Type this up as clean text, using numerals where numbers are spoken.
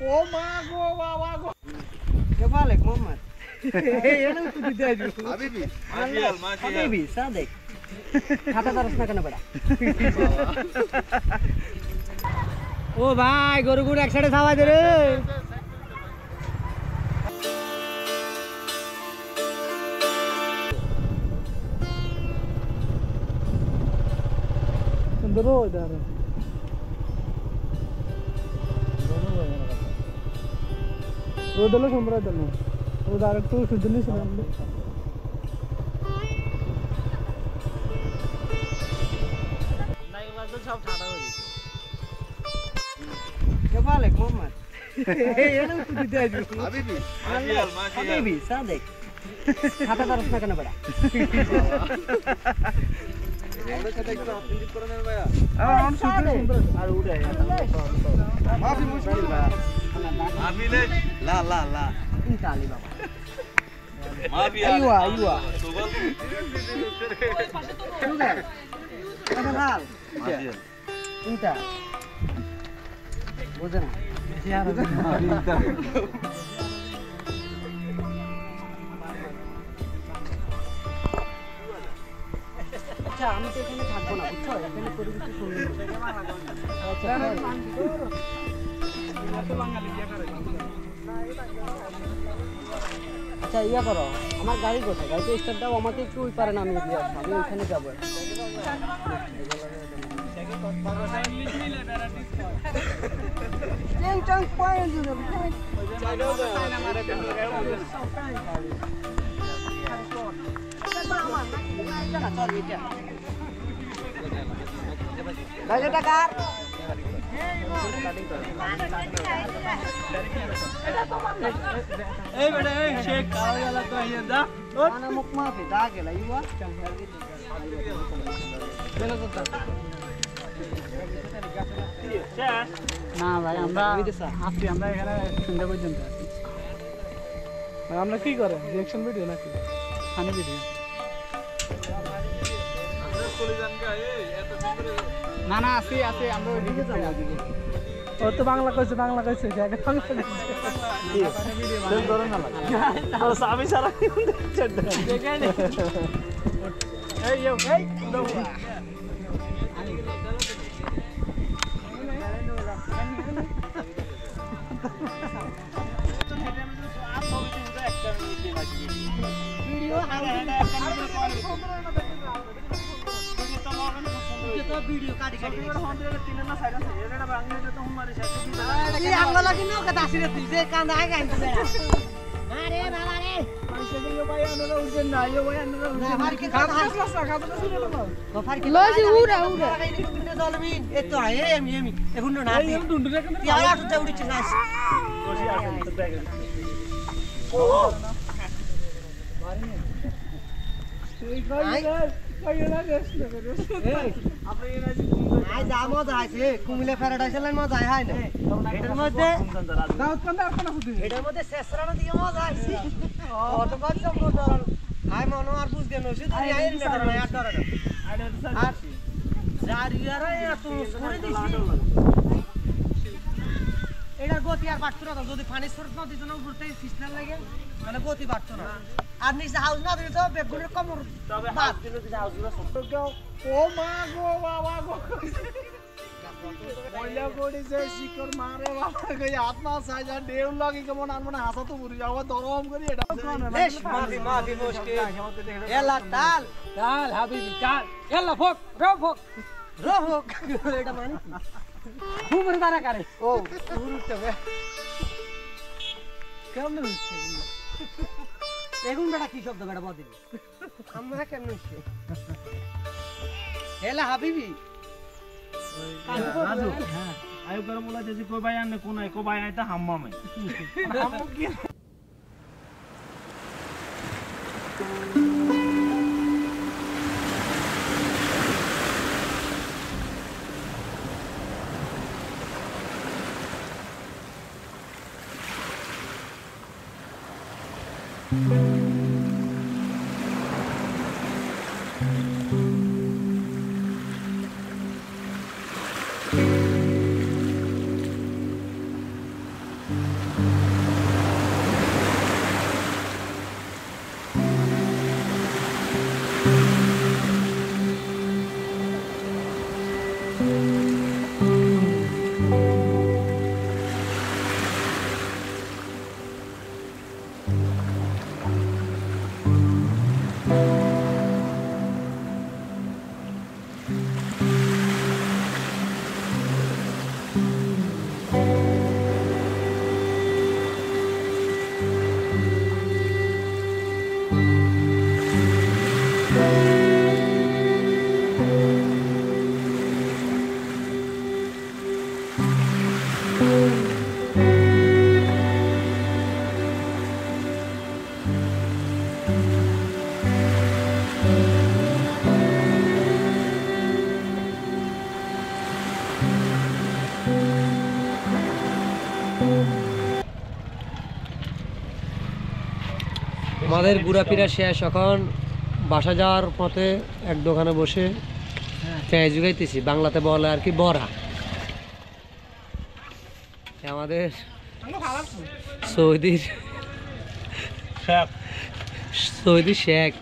Oh mago, mago. Kebalik Muhammad. Yang itu tidak juga. Habibi. Habibi, sadek. Kata terus na কেন বড়া? ও ভাই গরুগুলো একসাথে খাওয়াই দে রে। सुंदर हो इधर रोदलो संबरा दलो वो डायरेक्ट तो सुधनी सुनाम ले नहीं वाला तो सब ठाड़ा हो गई Kebalik Muhammad. Yang itu tidak juga. Habibi. Habibi, sadek. Kata terus na কেন বড়া? আমরা সাথে একটু আপডেট করে নেন ভাইয়া हम सुंदर আর উড়ে মাফি মুশকিল ভাইয়া আমিলে লা লা লা Inta ali baba. মাফি Aywa, aywa. Subal Sugar. Apa hal? মাফি Inta. Bukan. यार আচ্ছা আমি তো এখানে থাকবো না বুঝছো এখানে পরিবেশ সুন্দর আচ্ছা ইয়া করো আমার গাড়ি কোথায় গাড়িতে স্টার্ট দাও আমাকে একটু ওই পারে না আমি দিয়ে আসবো আমি ওইখানে যাবো টাকার ए बेटा ए शेख काला वाला तो ये दा ana मुख माफी दा गेला युवा না ভাই আমরা আসছি আমরা এখানে সন্ধ্যা পর্যন্ত আছি ভাই আমরা কি করে রিঅ্যাকশন ভিডিও নাকি ফানি ভিডিও না না আসি আসি আমরা ওইদিকে যাবো ও তো বাংলা কইছে বাংলা কইছে জায়গা বাংলা কইছে চল ধরো না লাগে আমি সারা দেখে নে এই ইয়ো এই तो वीडियो काटी काटी ये आंगला लगी ना कता सिरे तुझे कांदा है कांदा बेड़ा अरे बाबा रे यो भाई आनो उठे ना यो भाई आनो हमार के खाता है खाता तो सुने लो तो फार के लज उड़ा उड़ा तुमने दलबिन ए तो है एम एम এখন না এই ডুন্ডু রে কেন ইয়ার আটটা উড়িছে যাস বসি আসেন তো ব্যাগ ও মারি এই কই না গেছ না এই আপনি এনাজি আই যা মজা আছে কুমিল্লা প্যারাডাইস লাইন মজা হয় না এটার মধ্যে দাউদ কান্দা আর কোন ফুদি এটার মধ্যে শেষরানো দিয়ে মজা আছে কত কত মজা আই মনো আর বুঝ গেল শুধু আই না আর ধরে আর জারিয়ারা এত করে দিছি এটা গতি আর বাড়তো না যদি পানি সরত না দিত না উপরতে ফিসনাল লাগে মানে গতি বাড়তো না আর নিচে হাউস না দিলে তো বেগুনের কমর তবে হাত দিলে যদি হাউসগুলো সত্য কেউ ও মা গো বাবা গো পয়লা পড়ি যে শিকর মারে বাবা কই আত্মা সাজা দেউ লাগি কেমন আর মনে হাসা তো পুরি যাওয়া দরম করি এটা বেশ মাফি মাফি মুশকিল এলা তাল চাল হাবিবি চাল এলা ফক রফক রোহক এটা মানে কি খুব তারা করে ও উড়ুতে বে কেমন হচ্ছে এখন বেটা কি শব্দ বেটা বদিন আমরা কেমন হচ্ছে এলা হাবিবি রাজু হ্যাঁ আয়ু করে বলা যে কই ভাই আনে কোন আই কো ভাই আইতা হাম্মা মে হাম্মু কি আমাদের ঘোরাফেরা শেষ, এখন বাসা যাওয়ার পথে এক দোকানে বসে পেঁয়াজ জুগাইতেছি, বাংলাতে বলে আর কি বড়া। আমাদের সৌদি শেখ